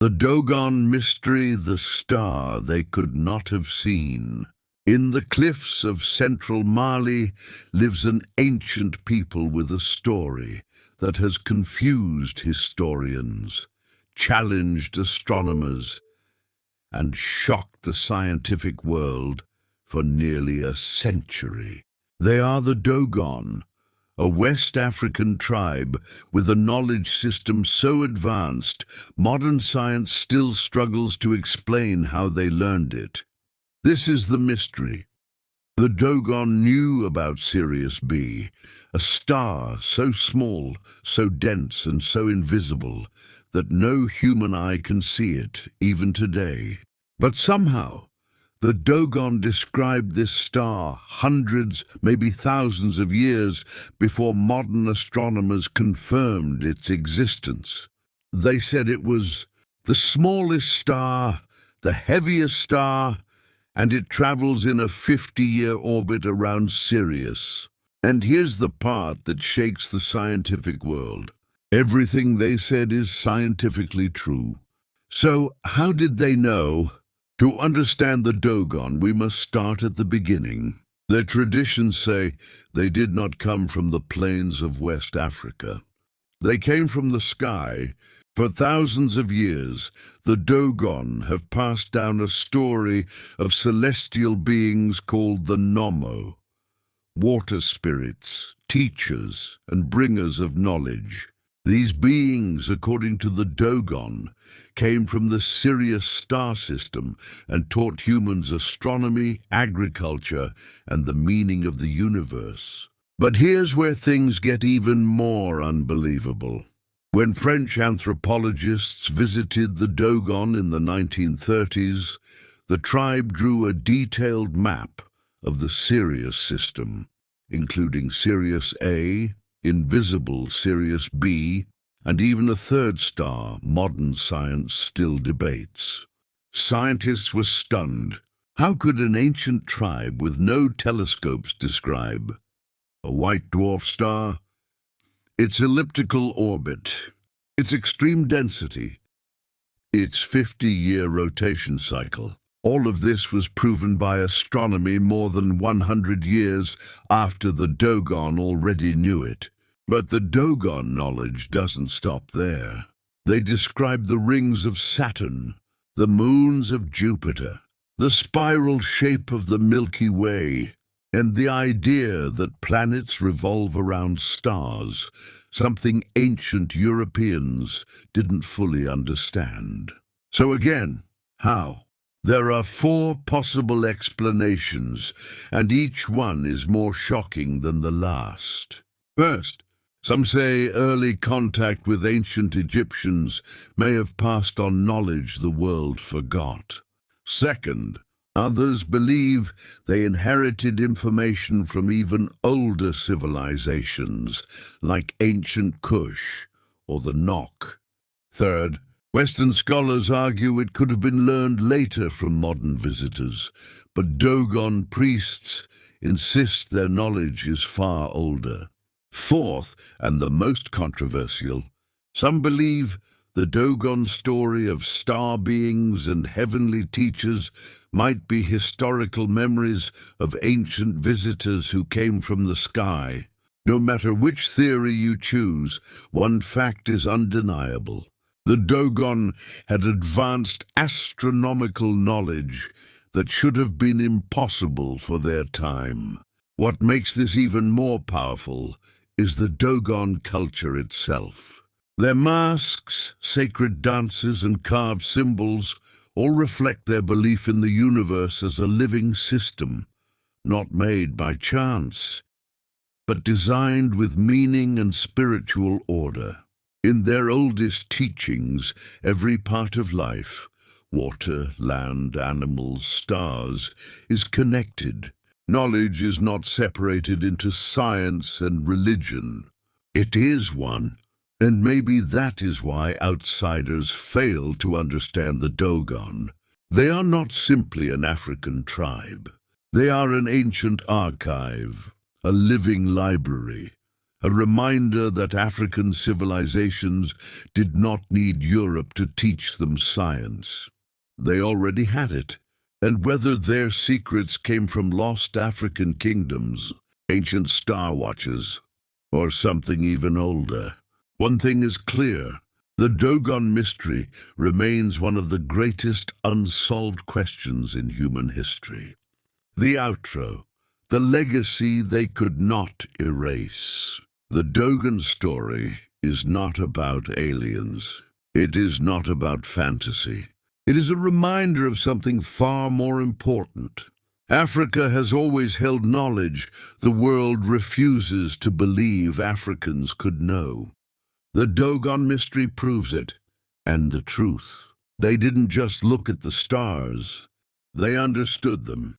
The Dogon Mystery, the star they could not have seen. In the cliffs of central Mali lives an ancient people with a story that has confused historians, challenged astronomers, and shocked the scientific world for nearly a century. They are the Dogon, a West African tribe with a knowledge system so advanced, modern science still struggles to explain how they learned it. This is the mystery. The Dogon knew about Sirius B, a star so small, so dense and so invisible that no human eye can see it, even today. But somehow, the Dogon described this star hundreds, maybe thousands of years before modern astronomers confirmed its existence. They said it was the smallest star, the heaviest star, and it travels in a 50-year orbit around Sirius. And here's the part that shakes the scientific world. Everything they said is scientifically true. So how did they know? To understand the Dogon, we must start at the beginning. Their traditions say they did not come from the plains of West Africa. They came from the sky. For thousands of years, the Dogon have passed down a story of celestial beings called the Nommo, water spirits, teachers, and bringers of knowledge. These beings, according to the Dogon, came from the Sirius star system and taught humans astronomy, agriculture, and the meaning of the universe. But here's where things get even more unbelievable. When French anthropologists visited the Dogon in the 1930s, the tribe drew a detailed map of the Sirius system, including Sirius A, invisible Sirius B, and even a third star modern science still debates. Scientists were stunned. How could an ancient tribe with no telescopes describe a white dwarf star, its elliptical orbit, its extreme density, its 50-year rotation cycle? All of this was proven by astronomy more than 100 years after the Dogon already knew it. But the Dogon knowledge doesn't stop there. They describe the rings of Saturn, the moons of Jupiter, the spiral shape of the Milky Way, and the idea that planets revolve around stars, something ancient Europeans didn't fully understand. So again, how? There are 4 possible explanations, and each one is more shocking than the last. First, some say early contact with ancient Egyptians may have passed on knowledge the world forgot. Second, others believe they inherited information from even older civilizations, like ancient Kush or the Nok. Third, Western scholars argue it could have been learned later from modern visitors, but Dogon priests insist their knowledge is far older. Fourth, and the most controversial, some believe the Dogon story of star beings and heavenly teachers might be historical memories of ancient visitors who came from the sky. No matter which theory you choose, one fact is undeniable. The Dogon had advanced astronomical knowledge that should have been impossible for their time. What makes this even more powerful is the Dogon culture itself. Their masks, sacred dances, and carved symbols all reflect their belief in the universe as a living system, not made by chance, but designed with meaning and spiritual order. In their oldest teachings, every part of life, water, land, animals, stars, is connected. Knowledge is not separated into science and religion. It is one, and maybe that is why outsiders fail to understand the Dogon. They are not simply an African tribe. They are an ancient archive, a living library, a reminder that African civilizations did not need Europe to teach them science. They already had it, and whether their secrets came from lost African kingdoms, ancient star watches, or something even older, one thing is clear. The Dogon Mystery remains one of the greatest unsolved questions in human history. The outro, the legacy they could not erase. The Dogon story is not about aliens. It is not about fantasy. It is a reminder of something far more important. Africa has always held knowledge the world refuses to believe Africans could know. The Dogon Mystery proves it, and the truth. They didn't just look at the stars, they understood them.